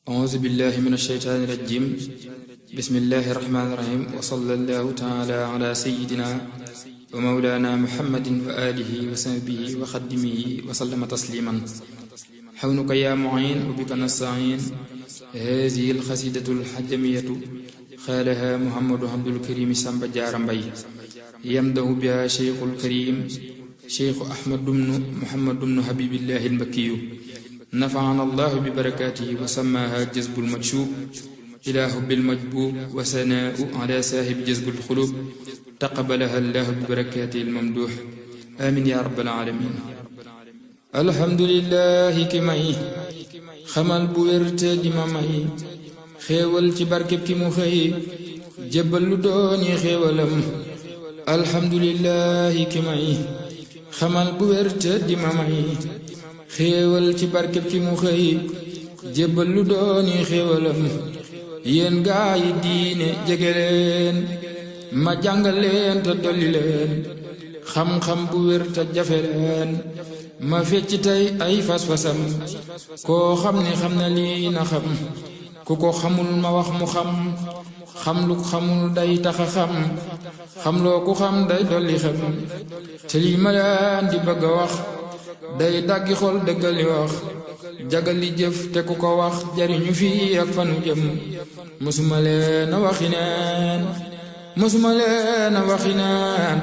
أعوذ بالله من الشيطان الرجيم بسم الله الرحمن الرحيم وصلى الله تعالى على سيدنا ومولانا محمد وآله وصحبه وخدمه وسلم تسليما حونك يا معين وبك نستعين. هذه القصيدة الحجمية قالها محمد عبد الكريم سامبا جارا مباي يمدح بها شيخ الكريم شيخ أحمد بن محمد بن حبيب الله المكي نفعنا الله ببركاته وسماها جذب المجشوب إلى حب المجبوب وثناء على صاحب جذب القلوب تقبلها الله ببركاته الممدوح آمين يا رب العالمين. الحمد لله ki may xamal bu wérte di ma may xéewal ci barkeb ki mu xëy jébbal lu dooni xéewalam. alhamdulillahi ki may xamal bu wérte di ma may xéewal ci barkeb ki mu xëy jébbal lu dooni xéewalam. yéen gaa yi diine jege leen ma jàngal leen te dolli leen xam-xam bu wér te jafe leen ma fecc tey ay fas-fasam. koo xam ne xam na lii na xam ku ko xamul ma wax mu xam xam lu xamul day taxa xam loo ku xam day dolli xam. te lii ma leen di bëgg a wax day daggi xol dëggali wax jagali jëf te ku ko wax jariñu fii ak fanu jëm. mësuma leen a waxi neen mësuma leen a waxi neen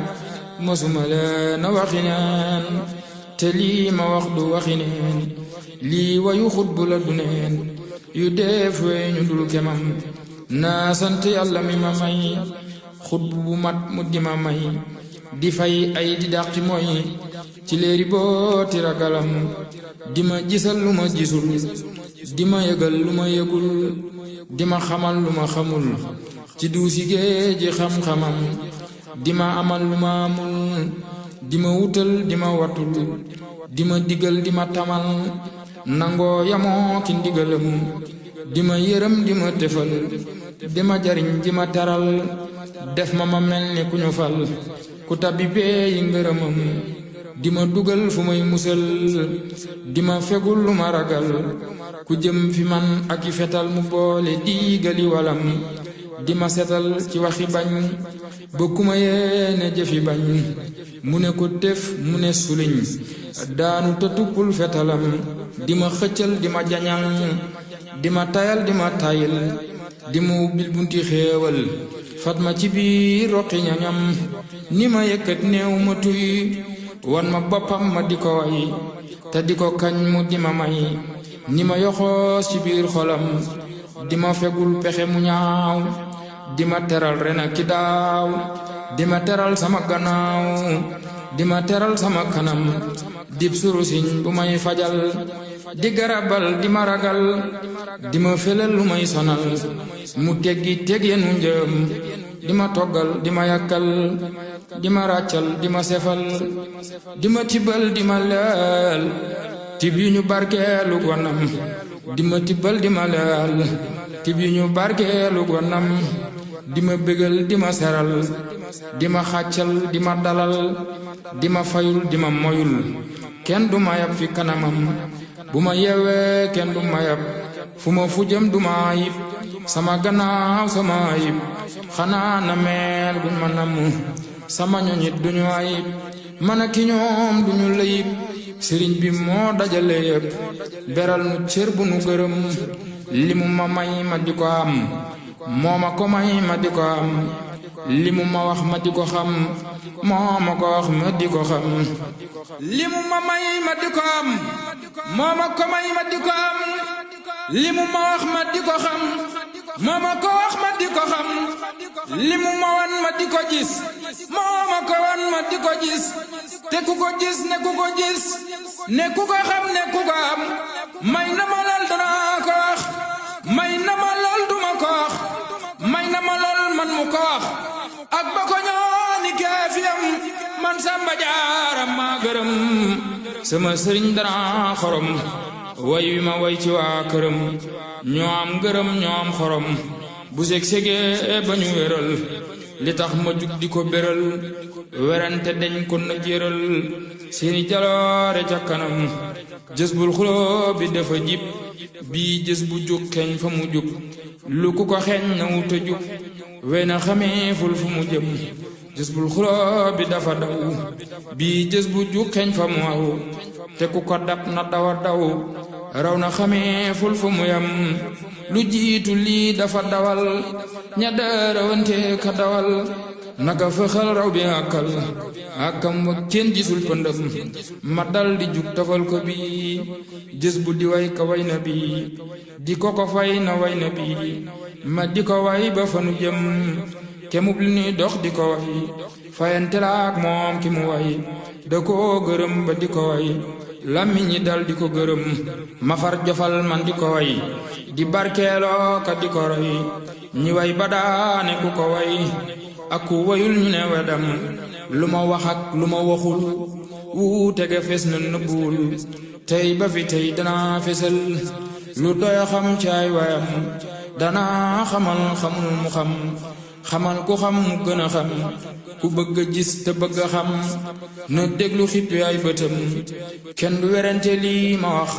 mësuma leen a waxi neen te lii ma wax du waxi neen lii wayu xutbu la du neen yu def weñu dul kemam. naa sant yàlla mi ma may xutbu bu mat mu di ma may di fay ay di dàqi mooy ci léeri booti ragalam. di ma gisal lu ma gisul di ma yëgal lu ma yëgul di ma xamal lu ma xamul ci duusi géeji xam-xamam. di ma amal lu ma amul di ma wutal di ma watul di ma digal di ma tamal nangoo yamoo ki ndigalam. di ma yërëm di ma tefal di ma jariñ di ma teral def ma mel ni ku ñu fal ku tabbi bee yi ngërëmam. di ma dugal fu may musal di ma fegul lu ma ragal ku jëm fi man ak i fetal mu boole diigali walam. di ma setal ci waxi bañ ba ku ma yéene jëfi bañ mu ne ko tef mu ne suliñ daanu te tuppul fetalam. di ma xëccal di ma jañal di ma tayal di ma tayil di ma ubbil bunti xéewal fat ma ci biir roqi ñañam. ni ma yëkkat néew ma tuy wan ma boppam ma di ko way te di ko kañ mu di ma may ni ma yoxoos ci biir xolam. di ma fegul pexe mu ñaaw di ma teral ren ak ki daaw di ma teral sama gannaaw di ma teral sama kanam. dib surusiñ bu may fajal di garabal di ma ragal di ma felal lu may sonal mu teggi teg yenu njëm. di ma toggal di ma yàkkal di ma ràccal di ma sefal di ma tibbal di ma leel tib yu ñu barkeelu gonam. di ma tibbal di ma leel tib yu ñu barkeelu gonam. di ma bégal di ma seral di ma xàccal di ma dalal di ma fayul di ma moyul kenn du ma yab fi kanamam. bu ma yeewee kenn du ma yab fu ma fu jëm du ma ayib sama gannaaw sama ayib xanaa na meel buñ ma namm sama ñoñit duñu ayib man ak ki ñoom duñu layib. sëriñ bi moo dajale yëpp beral nu cër bu nu gërëm li mu ma may ma di ko am moo ma ko may ma di ko am li mu ma wax ma di ko xam moo ma ko wax ma di ko xam. li mu ma may ma di ko am moo ma ko may ma di ko am li mu ma wax ma di ko xam moo ma ko wax ma di ko xam. li mu ma wan ma di ko gis moo ma ko wan ma di ko gis te ku ko gis ne ku ko gis ne ku ko xam ne ku ko am. may na ma lool danaa ko wax may na ma lool duma ko wax may na ma lool man mu ko wax ak ba ko ñooni keefiyam. man Samba Jaara maa gërëm sama sëriñ danaa xorom way wi ma way ci waa këram ñoo am gërëm ñoo am xorom. bu seg-segee ba ñu wéral li tax ma jug di ko béral werante dañ ko na jëral seeni jaloore ca kanam jës bul xuloo bi dafa jib bii jës bu jug xeeñ fa mu jub lu ku ko xeeñ na wuta jub wey na xamee ful fu mu jëm jës bul xuloo bi dafa daw bii jës bu jug xeeñ fa mu aw te ku ko dab na dawa daw raw na xamee ful fu mu yam lu jiitu lii dafa dawal ña daarawante ka dawal naka fëxal raw bi àkkam wa kenn gisul pëndëm ma dal di jug tafal ko bi jës bu di way ka way na bi di ko fay na way na bi ma di ko way ba fanu jëm kemub li nuy dox di ko way fayante laak moom ki mu way da koo gërëm ba di ko way làmmiñ ñi dal di ko gërëm ma far jofal man di ko way di barkeeloo ka di ko roy ñi way ba daane ku ko way ak ku wayul ñu ne wedam lu ma wax ak lu ma waxul wuute ga fes na nëbbuwul tey ba fi tey danaa fesal lu doy xam caay wayam danaa xamal xamul mu xam xamal ku xam mu gën a xam ku bëgg a gis te bëgg a xam na déglu xippi ay bëtam kenn du werante lii ma wax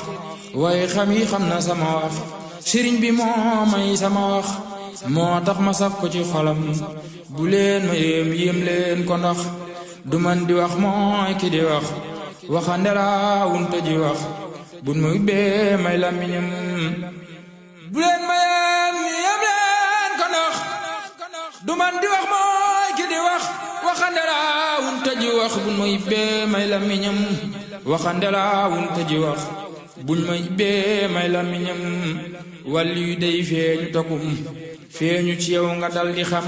waaye xam yi xam na sama wax sëriñ bi moo may sama wax moo tax ma saf ko ci xolam bu leen ma yéem leen ko ndax du man di wax mooy ki di wax waxande laa wunta ji wax bun ma ubbee may làmmiñam bu leen ma yéem leen ko ndax du man di wax mooy ki di wax waxande laa wunta ji wax bun ma ubbee may làmmiñam waxande laa wunta ji wax buñ ma ubbee may làmmiñam wàllu yu day feeñu takum feeñu ci yow nga dal di xam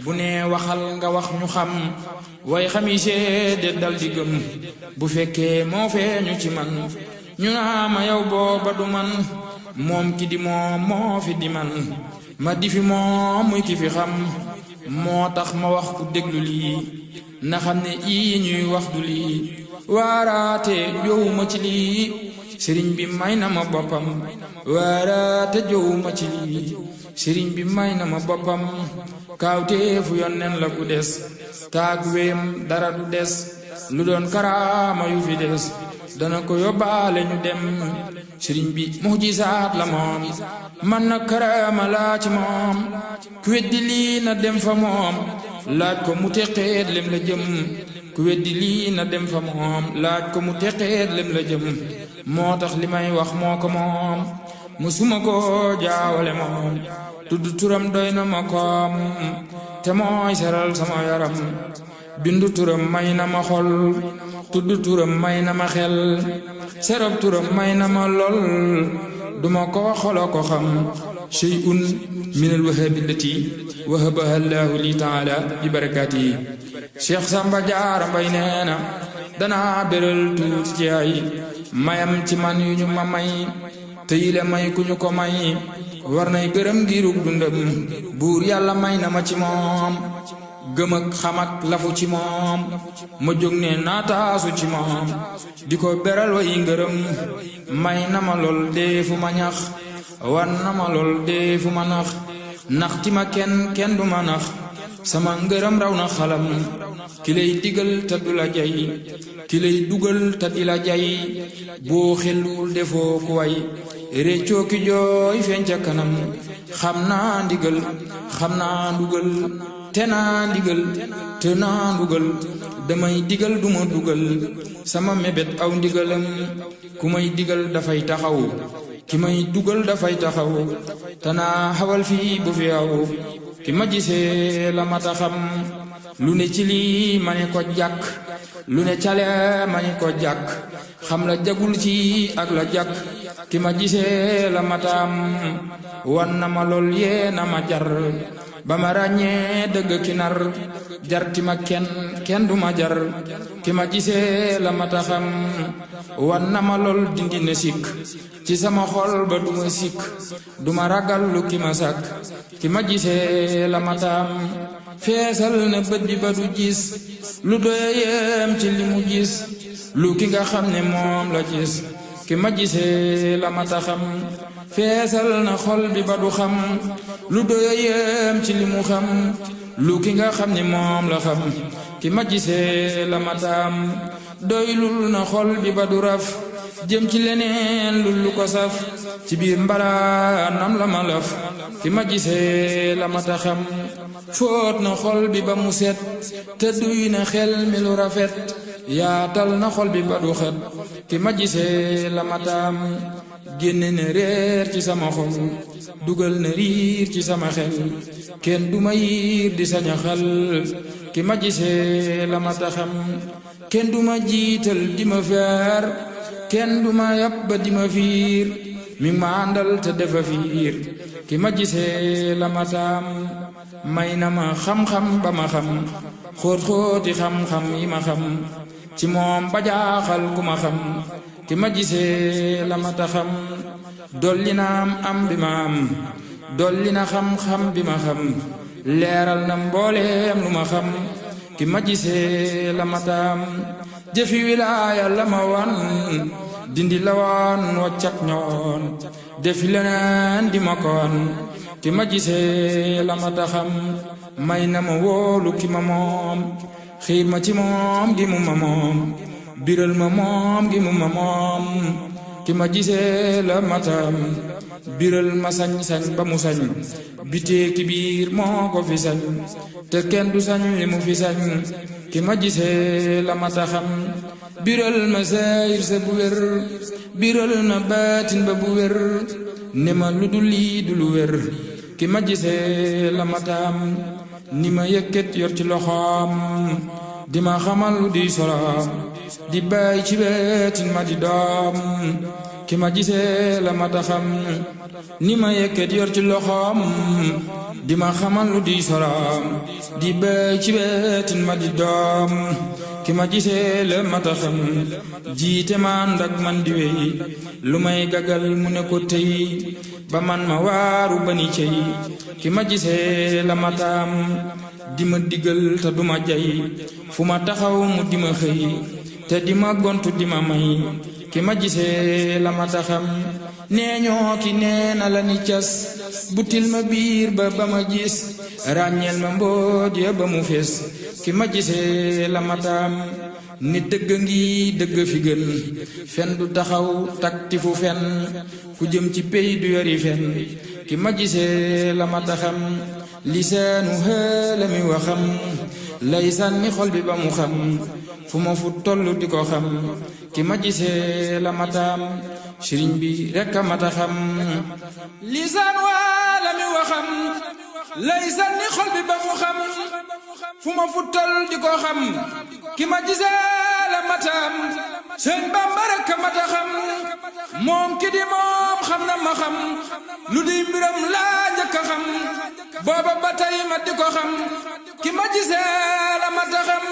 bu nee waxal nga wax ñu xam way xami seede dal di gëm bu fekkee moo feeñu ci man ñu naa ma yow booba du man moom ki di moom moo fi di man ma di fi moom muy ki fi xam moo tax ma wax ku déglu lii na xam ne ii ñuy wax du lii waaraate jowuma ci lii sëriñ bi may na ma boppam waaraate jowuma ci lii sëriñ bi may na ma boppam kaawteefu yonneen la ku des taag wéem dara du des lu doon karaama yu fi des dana ko yóbbaale ñu dem sëriñ bi mujisaat la moom man na karaama laa ci moom ku weddi lii na dem fa moom laaj ko mu teqeet lem la jëm ku weddi lii na dem fa moom laaj ko mu teqeet lem la jëm moo tax li may wax moo ko moom musuma ko jaawale moom tudd turam doy na ma koom te mooy seral sama yaram bindu turam may na ma xol tudd turam may na ma xel serab turam may na ma lool duma ko xolo ko xam shay'un min alwahabi allati wahabaha allahu li taala bi barakatihi Cheikh Samba Diarra Mbaye nee na danaa béral tuuti ci ay mayam ci man yu ñu ma may te yile may ku ñu ko may war nay gërëm giirug dundam buur yàlla may na ma ci moom gëm ak xam ak lafu ci moom ma jóg ne naataasu ci moom di ko beral way ngërëm may na ma lool deefu ma ñax wan na ma lool deefu ma nax ti ma kenn du ma nax sama ngërëm raw na xalam ki lay digal te du la jay ki lay dugal te di la jay boo xelul defoo ku way réccoo ki jooy feeñ ca kanam xam naa ndigal xam naa ndugal te naa ndigal te naa ndugal damay digal duma dugal sama mébét aw ndigalam ku may digal dafay taxaw ki may dugal dafay taxaw te naa xawal fii bu fi aw ki ma gisee la mata xam lu ne ci lii ma ne ko jàkk lu ne cale ma ne ko jàkk xam la jagul ci ak la jàkk ki ma gisee la mataam wan na ma lool yee na ma jar ba ma ràññee dëgg ki nar jarti ma kenn du ma jar ki ma gisee la mata xam wan na ma lool dindi na sikk ci sama xol ba du ma sikk du ma ragal lu ki ma sàkk ki ma gisee la mataam feesal na bët bi ba du gis lu doyeem ci li mu gis lu ki nga xam ne moom la gis ki ma gisee la mata xam feesal na xol bi ba du xam lu doyeem ci li mu xam lu ki nga xam ne moom la xam ki ma gisee la mataam doylul na xol bi ba du raf jëm ci leneen lu ko saf ci biir mbalaanam la ma laf ki ma gisee la ma taxam fóot na xol bi ba mu set te duy na xel mi lu rafet yaatal na xol bi ba du xet ki ma gisee la ma taam génne na réer ci sama xol dugal na riir ci sama xel kenn du ma yiir di saña xal ki ma gisee la ma taxam kenn du ma jiital di ma feer kenn du ma yab ba di ma fiir mi ma àndal te defa fiir ki ma gisee la ma taam may na ma xam-xam ba ma xam xóot-xóoti xam-xam yi ma xam ci moom ba jaaxal ku ma xam ki ma gisee la ma taxam dolli na am bi ma am dolli na xam-xam bi ma xam leeral na mbooleem lu ma xam ki ma gisee la ma taam jëfi wilaaya la ma wan dindi la woon waccak ñoon defi leneen di ma koon ki ma gisee la ma taxam may na ma wóolu ki ma moom xiir ma ci moom gi mu ma moom biral ma moom gi mu ma moom ki ma gisee la ma taam biral ma sañ-sañ ba mu sañ bitee ki biir moo ko fi sañ te kenn du sañ li mu fi sañ ki ma gisee la ma taxam biral ma sayir sa bu wér biral na baatin ba bu wér ne ma lu dul lii du lu wér ki ma gisee la ma taam ni ma yëkkat yor ci loxoom di ma xamal lu di soloom di bàyyi ci beetin ma di doom ki ma gisee la ma taxam ni ma yëkkat yor ci loxoom di ma xamal lu di soloom di bàyyi ci beetin ma di doom ki ma gisee la ma taxam jiite ma ànd ak man di wey lu may gagal mu ne ko tey ba man ma waaru ba ni cey ki ma gisee la ma taam di ma digal te du ma jay fu ma taxaw mu di ma xëy te di ma gontu di ma may ki ma gisee la ma taxam nee ñoo ki nee na la ni cas butil ma biir ba ba ma gis ràññeel ma mbooj ya ba mu fees ki ma gisee la ma taam ni dëgg ngi dëgg fi gën fen du taxaw takti fu fen ku jëm ci pey du yori fen ki ma gisee la ma taxam lisaanu xëla mi waxam lay sànni xol bi ba mu xam fu ma fu toll di ko xam ki ma gisee la ma taam sëriñ bi rekk a mata xam lisaan waa la mi waxam lay sànni xol bi ba mu xam fu ma fu toll di ko xam ki ma gisee la ma taam sëñ Bamba rekk a mata xam moom ki di moom xam na ma xam lu di mbiram laa njëkk a xam booba ba tey ma di ko xam ki ma gisee la ma taxam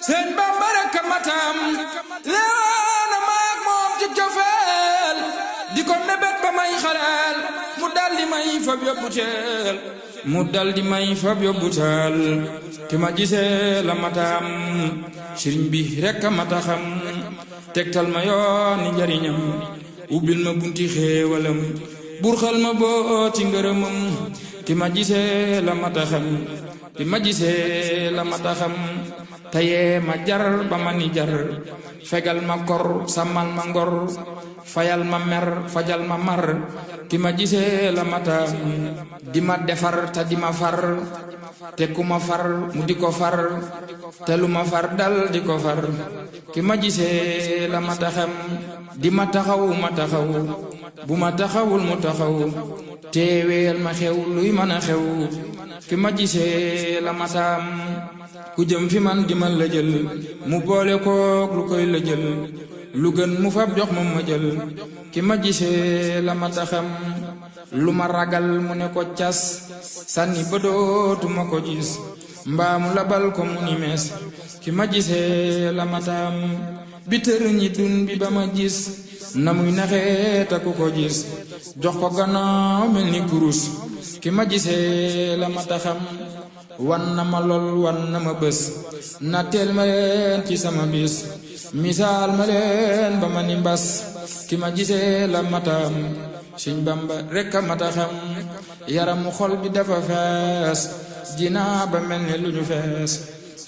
sëñ Bamba rekk a mataam leewaana maag moom ci cofeel di ko mébét ba may xaleel mu dal di may fab yóbbu teel mu dal di may fab yóbbu teel ki ma gisee la mataam sëriñ bi rekk a mataxam tegtal ma yooni njariñam ubbil ma bunti xéewalam burxal ma booti ngërëmam ki ma gisee la mataxam ki ma gisee la mataxam tayee ma jar ba ma ni jar fegal ma kor sàmmal ma ngor fayal ma mer fajal ma mar ki ma gisee la mataam di ma defar te di ma far te ku ma far mu di ko far te lu ma far dal di ko far ki ma gisee la mataxam di ma taxaw ma taxaw bu ma taxawul mu taxaw teeweel ma xew luy mën a xew ki ma gisee la mataam ku jëm fi man di ma la jël mu boole kook lu koy la jël lu gën mu fab jox ma ma jël ki ma gisee la mataxam lu ma ragal mu ne ko cas sànni ba dootuma ko gis mbaa mu labal ko mu ni mees ki ma gisee la mataam bi tër ñi dun bi ba ma gis na muy naxee ta ku ko gis jox ko gannaaw mel ni kurus ki ma gisee la mataxam wan na ma lool wan na ma bés na teel ma leen ci sama bis misaal ma leen ba ma ni mbas ki ma gisee la mataam Sëñ Bamba rekk a mataxam yaramu xol bi dafa fees jinaa ba mel ni lu ñu fees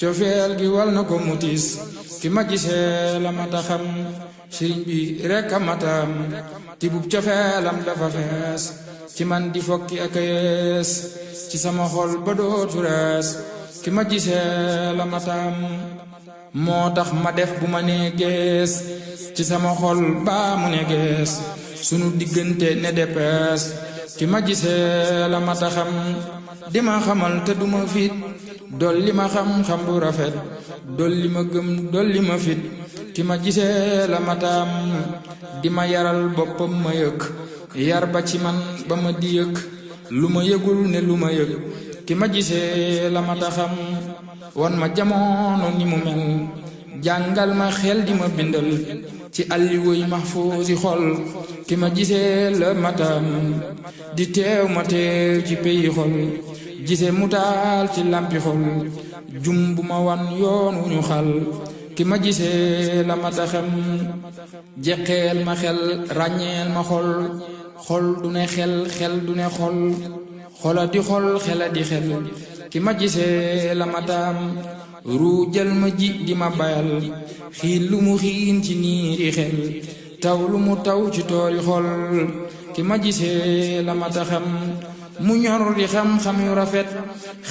cofeel gi wal na ko mutis ki ma gisee la mata xam sëriñ bi rekk a matam tibub cofeelam dafa fees ci man di fokki ak yees ci sama xol ba dootu rees ki ma gisee la matam moo tax ma def bu ma nee gees ci sama xol baa mu ne gees sunu diggante ne depees ki ma gisee la mata xam di ma xamal te duma fit dolli ma xam-xam bu rafet dolli ma gëm dolli ma fit ki ma gisee la matam di ma yaral boppam ma yëg yar ba ci man ba ma di yëg lu ma yëgul ne lu ma yëg ki ma gisee la mata xam wan ma jamono ni mu mel jàngal ma xel di ma bindal ci alliwuy mahfuusi xol ki ma gisee la matam di teew ma teew ci peyi xol gisee mu taal ci lampi xol jum bu ma wan yoon wu ñu xal ki ma gisee la mata xam jeqeel ma xel ràññeel ma xol xol du ne xel xel du ne xol xola di xol xela di xel ki ma gisee la matam ruujal ma ji di ma bayal xiin lu mu xiin ci niiri xel taw lu mu taw ci tooli xol ki ma gisee la mata xam mu ñor di xam-xam yu rafet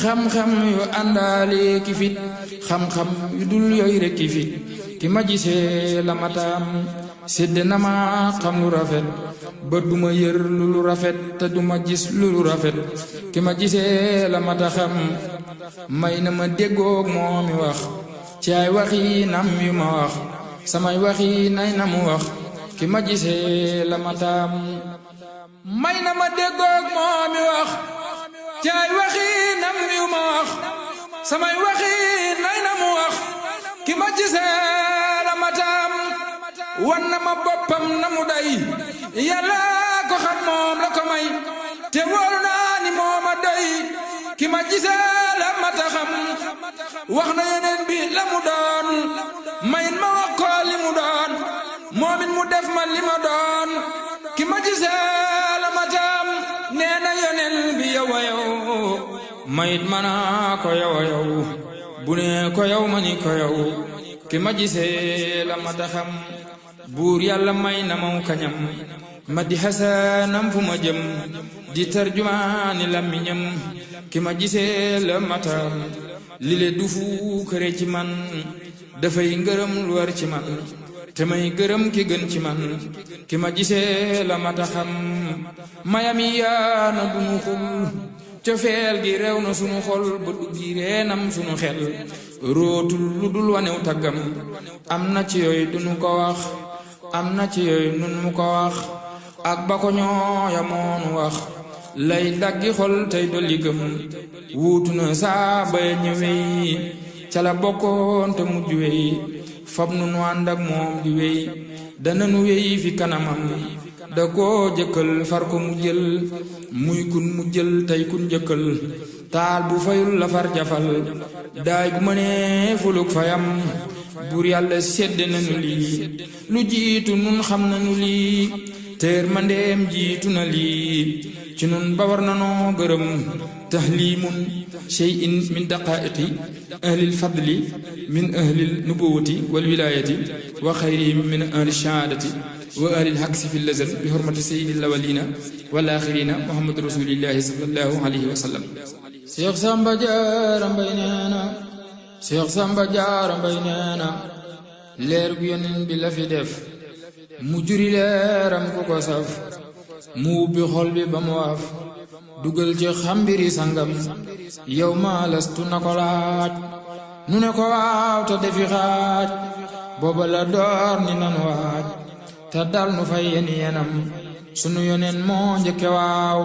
xam-xam yu àndaale ki fit xam-xam yu dul yooyu rek ki fit ki ma gisee la matam sédd na ma xam lu rafet ba duma yër lu rafet te duma gis lu rafet ki ma gisee la mata xam may na ma déggoog moo mi wax ci ay waxi nam yu ma wax samay waxi nay na mu wax ki ma gisee la matam may na ma déggoog moo mi wax ci ay waxi nam yu ma wax samay waxi nay na mu wax ki ma gisee la matam wan na ma boppam na mu day yàlla ko xam moom la ko may te wóor naa ni moo ma doy ki ma gisee la mata xam wax na yeneen bi la mu doon mayin ma wax ko li mu doon moomin mu def ma li ma doon ki ma gisee la matam nee na yeneen bi yow a yow mayit ma naa ko yow a yow bu ne ko yow ma ni ko yow ki ma gisee la mata xam buur yàlla may na maw kañam ma di xasanam fu ma jëm di tarjumaani làmmiñam ki ma gisee la matam li le du fu këre ci man dafay ngërëm lu war ci man te may gërëm ki gën ci man ki ma gisee la mata xam mayami yaana dunu xul cofeel gi rew na sunu xol ba duggi reenam sunu xel rootul lu dul wanew taggam am na ci yooyu dunu ko wax am na ci yooyu nun mu ko wax ak ba ko ñooya moonu wax lay daggi xol tey dolli gëm wuutu na saa baya ñëwey ca la bokkoon te mujj wey fab nu nu ànd ak moom di wey dana nu wey fi kanamam da koo jëkkal far ko mu jël muy kun mu jël tey kun jëkkal taal bu fayul la far jafal daay bu mënee fuluk fayam buur yàlla sedd nañu lii lu jiitu nun xam nañu lii teer mandeem jiitu na lii ci nun ba war nanoo gërëm tahlimun shay'in min daqaiqi ahlil fadli min ahlil nubuwati wal wilayati wa xayrihim min ahli shahaadati wa ahlil haksi fi lazal bi hurmati sayyidil awwalina wal axirina muhammad rasulillahi sallallahu alayhi wa sallam. Cheikh Samba Diarra Mbaye nee na Cheikh Samba Diarra Mbaye nee na leer gu yonent bi la fi def mu juri leeram ku ko saf mu ubbi xol bi ba mu waaf dugal ci xambiri sangam yow ma lastu na ko laaj nu ne ko waaw te defi xaaj booba la door ni nan waaj te dal nu fay yen yenam sunu yoneen moo njëkke waaw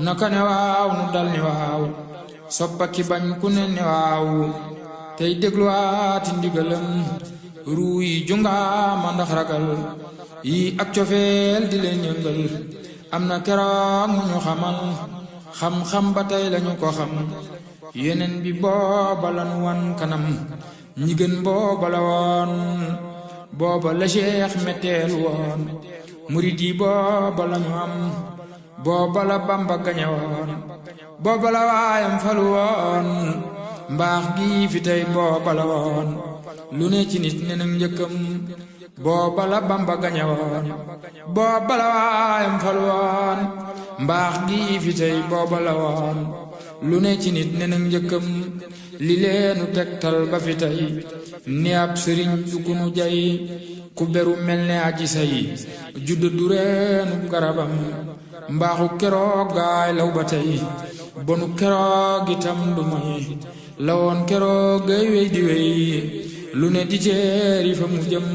naka ne waaw nu dal ni waaw soppa ki bañ ku ne ni waaw tey dégluwaati ndigalam ruu yi jungaama ndax ragal yi ak cofeel di leen yëngal am na keroog mu ñu xamal xam-xam ba tey lañu ko xam yeneen bi booba lanu wan kanam ñi gën booba la woon booba la Cheikh metteel woon murid yi booba lañu am booba la Bamba gañe woon booba la waayam falu woon mbaax gi fi tey booba la woon lu ne ci nit ne nag njëkkam booba la Bamba gañewoon booba la waayam fal woon mbaax gi fi tey booba la woon lu ne ci nit ne nag njëkkam li leenu tegtal ba fi tey ni ab sëriñ du ku nu jay ku beru mel ne aji say judd du reenu garabam mbaaxu keroog gaay law ba tey bonu keroog itam du may lawoon keroog gay wey di wey lu ne di teeri fa mu jëm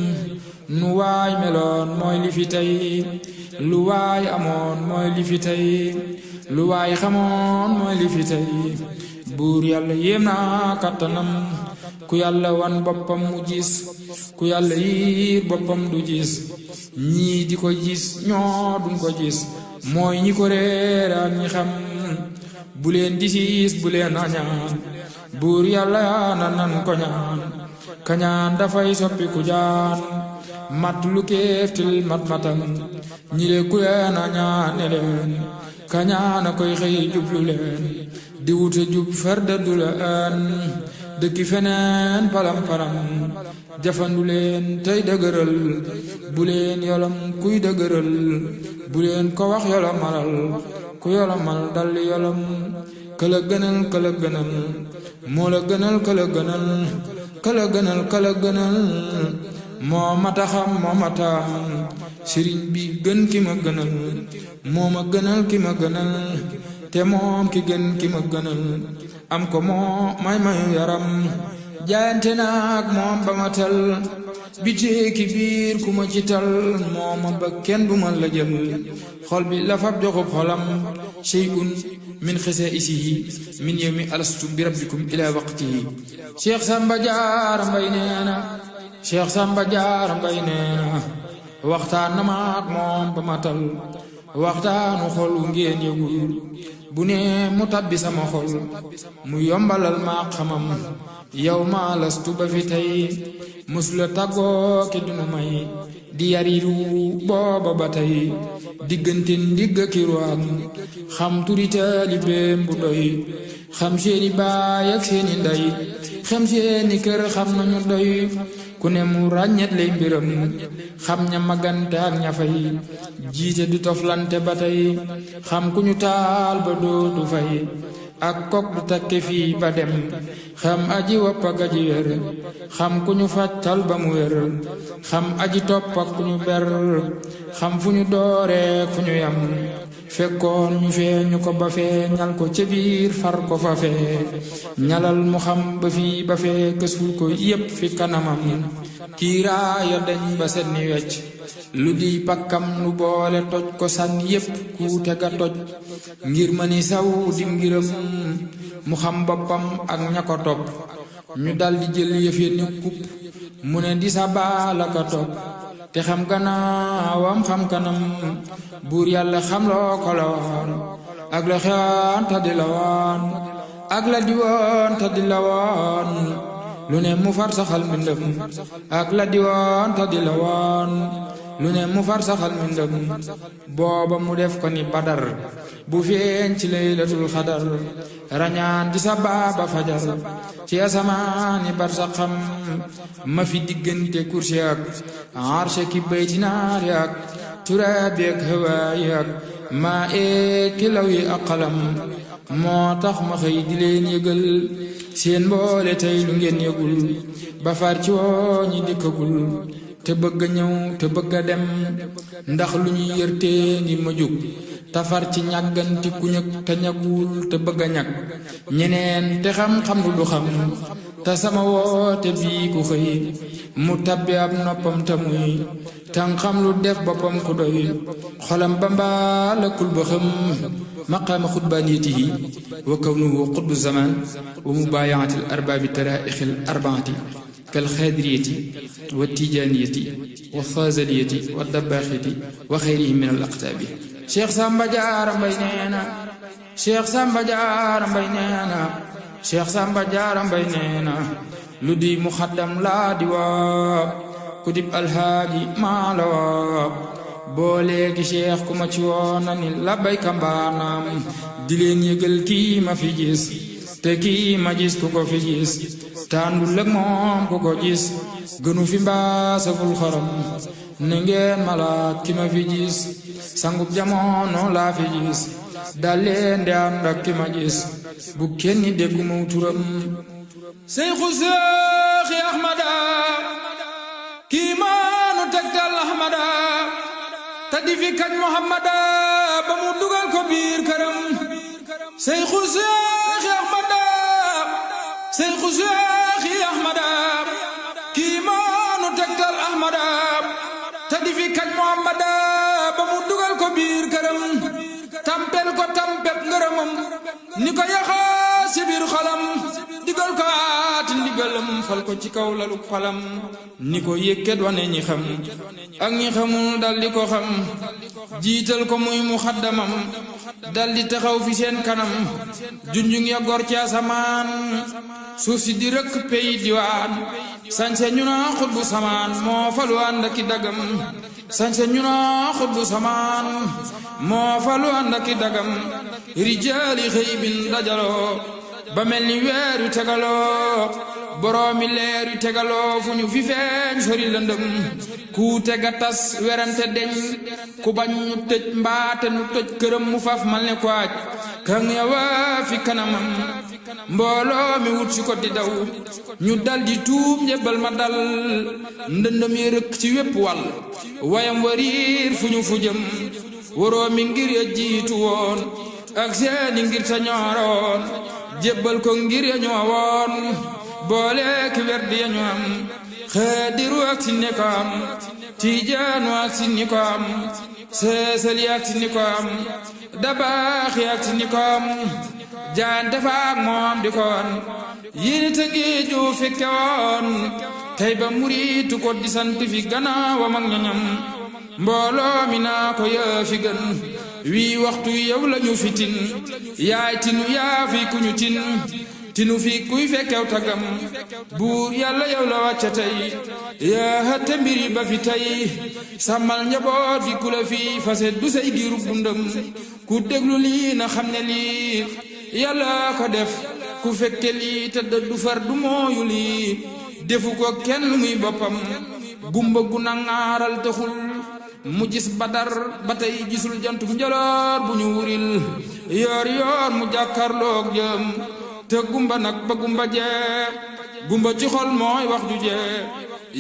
nu waay meloon mooy li fi tey lu waay amoon mooy li fi tey lu waay xamoon mooy li fi tey buur yàlla yéem naa kattanam ku yàlla wan boppam mu gis ku yàlla yiir boppam du gis ñii di ko gis ñoo duñ ko gis mooy ñi ko réer ak ñi xam bu leen di siis bu leen añaan buur yàlla na nan ko ñaan kañaan dafay soppi ku jaan mat lu kéeftil mat matam ñi le ku leen añaan ne leen kañaan a koy xëy jublu leen di wute jub farda du leen dëkki feneen palam-palam jafandu leen tey dëgëral bu leen yolam kuy dëgëral bu leen ko wax yolomalal ku yolomal dalli yolam këla gënal këla gënal moo la gënal këla gënal këla gënal këla gënal moo mata xam moo mata am sëriñ bi gën ki ma gënal moo ma gënal ki ma gënal te moom ki gën ki ma gënal am ko moo may mayu yaram jaayante naag moom ba ma tal bitee ki biir ku ma ci tal moo ma ba kenn du ma la jël xol bi la fab joxub xolam shay'un min xasaa'isihi min yawmi alastu bi rabbikum ila waqtihi Cheikh Samba Diarra Mbaye nee na Cheikh Samba Diarra Mbaye nee na waxtaan na ma ak moom ba ma tal waxtaanu xol ngeen yëgul bu ne mu tabbi sama xol mu yombalal ma xamam yow ma lastu ba fi tey musula tàggoo ki dunu may di yariru booba ba tey diggante ndigga ki ruwaam xam turi taalibeem bu doy xam seeni baay ak seeni ndey xam seeni kër xam nañu doy ku ne mu ràññet lay mbiram xam ña magante ak ña fay jiite du toflante ba tey xam ku ñu taal ba dootu fay ak kok du takke fii ba dem xam aji wopp ak aji wér xam ku ñu fàccal ba mu wér xam aji topp ak ku ñu ber xam fu ñu dooree fu ñu yam fekkoon ñu feeñu ko ba fee ñal ko ca biir far ko fa fee ñalal mu xam ba fii ba fee kësul ko yépp fi kanamam kiiraaya dañ ba set ni wecc lu di pakkam nu boole toj ko sànni yépp ku tega toj ngir ma ni saw di ngiram mu xam boppam ak ña ko topp ñu daldi jël yëfe ni kupp mu ne di sa baala ka topp te xam gannaawam xam kanam buur yàlla xam loo ko la woon ak la xewoon ta di la woon ak la di woon ta di la woon lu ne mu far saxal mbindam ak la di woon ta di la woon lu ne mu far saxal mbindam booba mu def ko ni badar bu feeñ ci laylatul xadar rañaan di sa baaba fajar ci asamaani barsaxam ma fi diggante kursi ak arshe ki baytinaari ak turaabi ak hawaayi ak maa ki law yi ak qalam moo tax ma xëy di leen yëgal seen mboole tey lu ngeen yëgul ba far ci woo ñi dikkagul te bëgg a ñëw te bëgg a dem ndax lu ñu yërtee ngi ma jóg tafar ci ñàgganti ku ñëg te ñagul te bëgg a ñag ñeneen te xam-xam lu du xam te sama woote bii ku xëy mu tabbi ab noppam te muy tan xam lu def boppam ku doy xolam ba mbaalakul ba xam maqaama xutbaaniyatihi wa kawnuhu qutbu zaman wa mubaayaati al arbaabi taraaixi al arbaati kal xaadiriyati wa tijaaniyati wa faazaliyati wa dabbaaxiti wa xayrihim min al aqtaabi Cheikh Samba Diarra Mbaye nee na Cheikh Samba Diarra Mbaye nee na Cheikh Samba Diarra Mbaye nee na lu di muxaddam laa di waa ku dib alhaaji maa la waa boo léegi Cheikh ku ma ci woona ni labbayka mbaanaam di leen yëgal kii ma fi gis te kii ma gis ku ko fi gis tàndul ak moom ku ko gis gënu fi mbaa saful xorom ne ngeen malaat ki ma fi gis sangub jamono laa fi gis daleen de ànd ak ki ma gis bu kenn déggu maw turam Seyxu Seexi Ahmada kii maanu tegtal Ahmada te di fi kañ Muhammada ba mu dugal ko biir këram Seyxu Seexi Ahmada Seyxu Seexi Ahmada kii maanu tegtal Ahmada te di fi kañ Muhammada ba mu dugal ko biir këram tampel ko tampep ngërëmam ni ko yaxaa si biir xolam digal ko aati ndigalam fal ko ci kaw lalu palam ni ko yëkkat wane ñi xam ak ñi xamul daldi ko xam jiital ko muy muxaddamam daldi taxaw fi seen kanam junjung ya gor ci asamaan suuf si di rëkk pey diwaan sañse ñu na xutbu samaan moo falu ànd aki dagam sañse ñu na xutbu samaan moo falu ànd aki dagam rijaali xëy bin dajaloo ba mel ni weer yu tegaloo boroomi leer yu tegaloo fu ñu fi feeñ sori lëndëm ku tega tas werante deñ ku bañ ñu tëj mbaate nu tëj këram mu faf mal ne ko aj kan ya waa fi kanamam mbooloo mi wut si ko di daw ñu dal di tuub njëbbal ma dal ndëndëm yi rëkk ci wépp wàll wayam wariir fu ñu fu jëm waroo mi ngir ya jiitu woon ak seeni ngir ta ñooroon jébbal ko ngir ya ñoo woon boole ki werdi ya ñu am xaadiru ak si ni ko am tiijaanu ak si ni ko am seesali ak si ni ko am dabaaxi ak si ni ko am jaan defaak moom di koon yéeni te ngi ju fekke woon tey ba muriitu ko di sant fi gannaawam ak ñoñam mbooloo mi naa ko yaa fi gën wii waxtu yow lañu fi tin yaay tinu yaa fi ku ñu tin tinu fi kuy fekkew tagam buur yàlla yow la wàcca tey yaa hëtte mbiri ba fi tey sàmmal njaboot fi ku la fi fase du say giirub dundam ku déglu lii na xam ne lii yàlla ko def ku fekke lii te du far du mooyu lii defu ko kenn muy boppam gumba gu nangaaral taxul mu gis badar ba tey gisul jantum njoloor bu ñu wuril yoor yoor mu jàkkarloog jëm te gumba nag ba gumba jee gumba ci xol mooy wax ju jee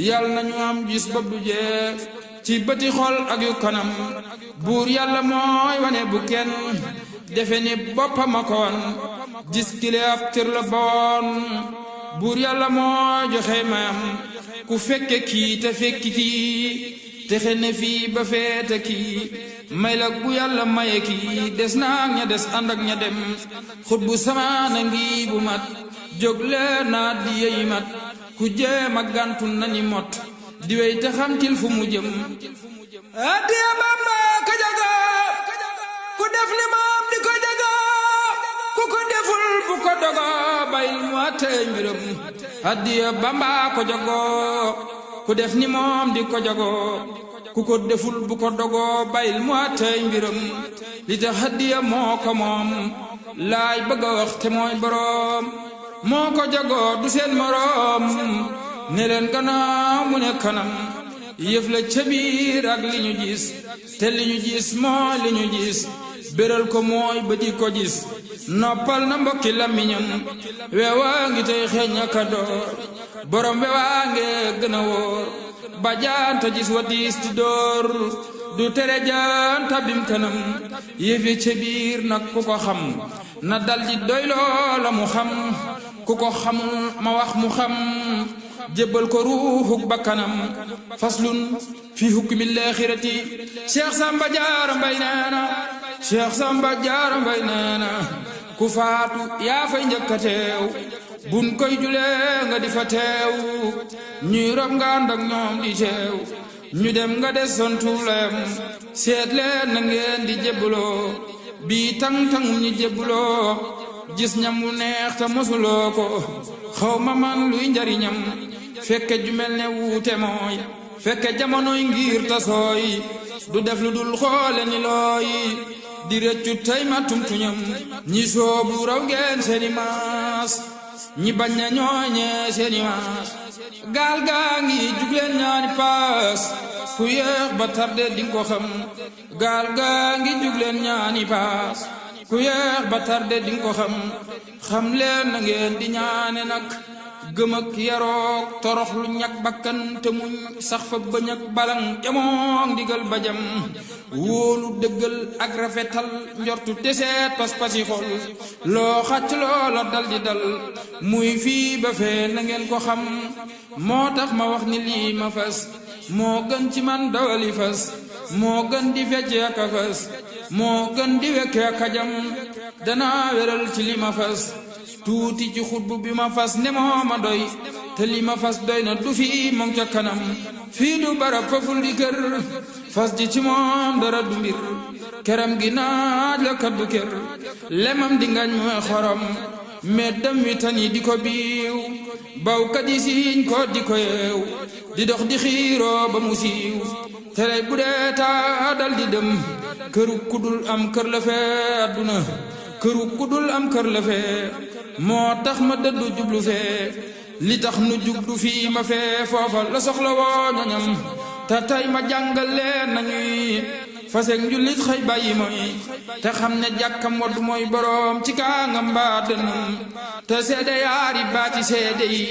yàlla nañu am gis bopp du jee ci bëti xol ak yu kanam buur yàlla mooy wane bu kenn defe ni boppam a koon gis kile ab cër la boon buur yàlla mooy joxe mayam ku fekke kii te fekki kii texe ne fii ba feete kii may la bu yàlla maye kii des naag ña des ànd ak ña dem xut bu samaana ngi bu mat jóg leen naa di yeyi mat ku jéem a gàntu nañi mot di wey te xamtil fu mu jëm addiya Bamba ka jaga ku def li maam di ko jaga ku ko deful bu ko dogo bayil mu àttee mbiram addiya Bamba ko jago ku def ni moom di ko jago ku ko deful bu ko dogoo bayil mu àttee mbiram li tax addiya moo ko moom laay bëgg a wax te mooy boroom moo ko jagoo du seen moroom ne leen gannaaw mu ne kanam yëf la ca biir ak li ñu gis te li ñu gis mooy li ñu gis béral ko mooy ba di ko gis noppal na mbokki làmmiñam weewaa ngi tey xeeñ aka door borom weewaa nge gën a wóor ba jaanta gis wa diis ti door du tere jaanta bim kanam yëfi ca biir nag ku ko xam na dal di doy loola mu xam ku ko xamul ma wax mu xam jébbal ko ruuxuk bakkanam faslun fi hukmil aaxirati Cheikh Samba Diarra Mbaye neena Cheikh Samba Diarra Mbaye neena ku faatu yaa fay njëkk a teew buñ koy julee nga di fa teew ñuy rob nga ànd ak ñoom di teew ñu dem nga des sontuleem seet leen na ngeen di jébbaloo bii tang-tangum ñi jébbaloo gis ñam wu neex te mosuloo ko xaw ma man luy njariñam fekke ju mel ne wuute mooy fekke jamonoy ngir tasooy du def lu dul xoole ni looy di rëccu tey ma tumtuñam ñi soobu raw ngeen seeni maas ñi bañ na ñooñee seeni maas gaal gaa ngi jugleen ñaani paas ku yéex ba tarde dinga ko xam gaal gaa ngi jugleen ñaani paas ku yéex ba tarde dinga ko xam leen na ngeen di ñaane nag gëm ak yaroog torox lu ñak bakkan te muñ sax fa bañ ak balang jamoog ndigal bajam wóolu dëggal ak rafetal njortu teseet pas-pasi xol loo xacc loola dal di dal muy fii ba fee na ngeen ko xam moo tax ma wax ni lii ma fas moo gën ci man dawali fas moo gën di fecc ak a fas moo gën di wekke ak a jam danaa wéral ci li ma fas tuuti ci xutbu bi ma fas ne moo ma doy te li ma fas doy na du fii moom ca kanam fii du barab faful di kër fas ji ci moom dara du mbir këram gi naaj la kaddu kër lemam di ngañ mooy xorom meddam wi tani di ko biiw bawkat yi siiñ ko di ko yeew di dox di xiiroo ba mu siiw tere bu dee taa dal di dem këru kudul am kër la fee adduna këru kudul am kër la fee moo tax ma dëddu jublu fee li tax nu jublu fii ma fee foofa la soxla woo ñoñam te tey ma jàngal leen nañuy fasek njullit xëy bàyyi mooy te xam ne jàkkam waddu mooy boroom ci kaangam mbaa dënum te seede yaari baati seede yi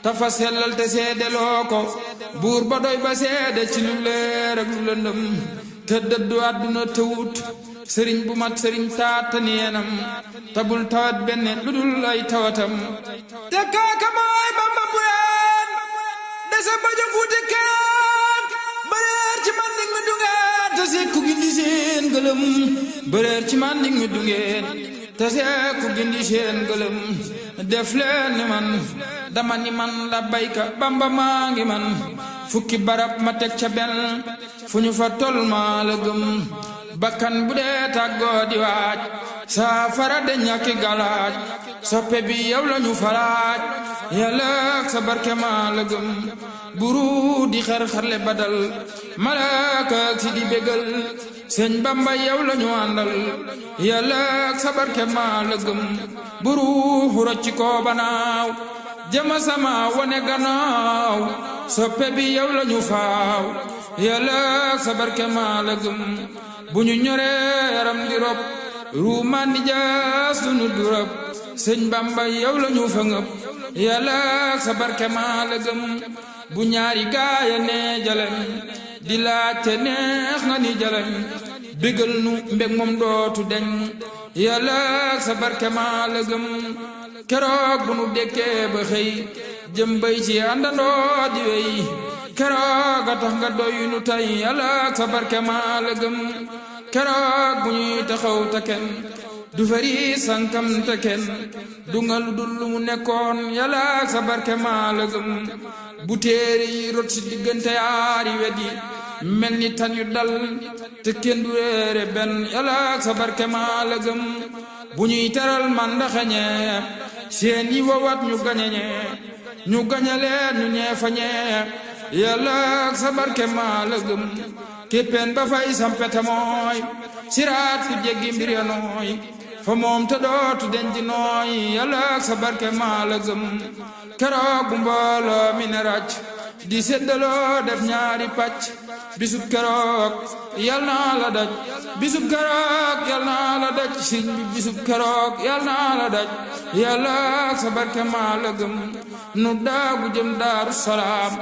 te fa sellal te seede loo ko buur ba doy ba seede ci lu leer ak lu lëndëm te dëddu àdduna tëwut sëriñ bu mat sëriñ taata neenam tabul tawat benn lu dul ay tawatam te kaaka mooy Bamba buraan desa bajo fuuti keroog bëreer ci man ning mi dungeen te sekku gindi seen gëlëm bëreer ci man ning mi dungeen te sekku gindi seen gëlëm def leen ni man dama ni man la bayka Bamba maa ngi man fukki barab ma teg ca benn fu ñu fa tol maa la gëm bakkan bu dee tàggoo di waaj saafara de ñàkki galaaj soppe bi yow la ñu falaaj yàlla ak sa barke maa la gëm buru di xar-xarle badal malaaka ak si di bégal sëñ Bamba yow la ñu àndal yàlla ak sa barke maa la gëm buru rocci ko banaaw jama sama wane gannaaw soppe bi yow la ñu faaw yàlla ak sa barke maa la gëm bu ñu ñoree yaram di rob ruumaan di jaas du nu du rob sëñ Bamba yow la ñu fa ngëp yàlla ak sa barke maa la gëm bu ñaari gaaya nee jaleñ di laajte neex nga ni jaleñ bégal nu mbég moom dootu deñ yàlla ak sa barke maa la gëm keroog bu nu dekkee ba xëy jëm bay ci àndandoo di wey keroog a tax nga doy nu tay yàlla ak sa barke maa la gëm keroog bu ñuy taxaw te kenn du fari sankam te kenn du nga lu dul lu mu nekkoon yàlla ak sa barke maa la gëm bu téere yi rot si diggante yaari wet yi mel ni tan yu dal te kenn du réere benn yàlla ak sa barke maa la gëm bu ñuy teral man ndaxañee seen yi wawat ñu gañeñee ñu gañaleen ñu ñeefañee yàlla ak sa barke maa la gëm képpeen ba fay sampete mooy siraat ku jéggi mbir ya nooy fa moom te dootu denc nooy yàlla ak sa barke maa la gëm keroog bu mbooloo mi ne ràcc di séddaloo def ñaari pàcc bisub keroog yal naa la daj bisub keroog yal naa la daj siñ bi bisub keroog yal naa la daj yàlla ak sa barke maa la gëm nu daagu jëm Daaru Salaam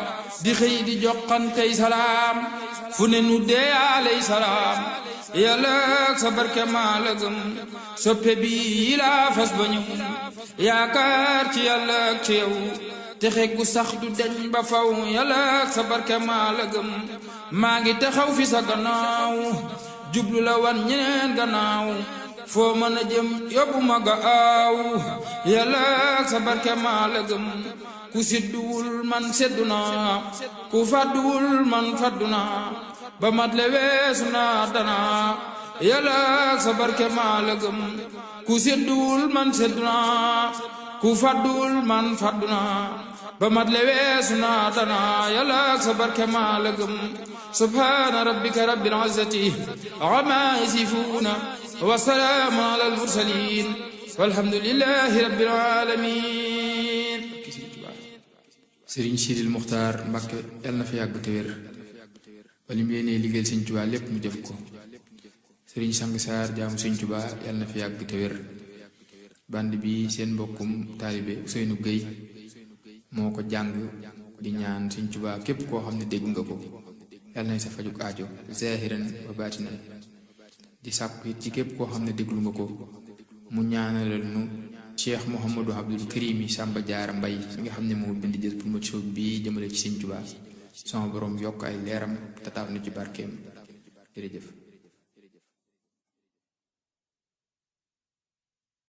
di xëy di joxantey salaam fu ne nu deeyaaley salaam yàlla ak sa barke maa la gëm soppe bi yi laa fas ba ñëw yaakaar ci yàlla ak ci yow te xeg gu sax du deñ ba faw yàlla ak sa barke maa la gëm maa ngi taxaw fi sa gannaaw jublu la wan ñeneen gannaaw foo mën a jëm yóbbu ma ga aaw yàlla ak sa barke maa la gëm ku sidduwul man seddu naa ku fàdduwul man fàddu naa ba mat le weesu naa danaa yàlla ak sa barke maa la gëm ku sidduwul man seddu naa ku fàdduwul man fàddu naa ba mat le weesu naa danaa yàlla ak sa barke maa la gëm subhana rabbika rabbil izzati amma yasifuna wa salaamun ala al mursalin walhamdulillahi rabbil alamin. Sëriñ Sidil Muxtaar Mbàkke yal na fa yàgg te wér ba lim yéenee liggéeyal Sëriñ Tuubaa lépp mu def ko. Sëriñ Sang Saar jaamu Sëriñ Tuubaa yal na fa yàgg te wér. band bi seen mbokkum taalibe Ousseynou Gueye moo ko jàng di ñaan Sëriñ Tuubaa képp koo xam ne dégg nga ko yal nañ sa fajuk aajo zahiran wa baatinan di sàkku it ci képp koo xam ne déglu nga ko mu ñaanalal nu Cheikh Mouhamadou Abdoul Karimi Samba Diarra Mbaye mi nga xam ne moo bind jës pour motion bii jëmale ci Sëriñ Tuubaa sama borom yokk ay leeram tataaf na ci barkeem jërëjëf.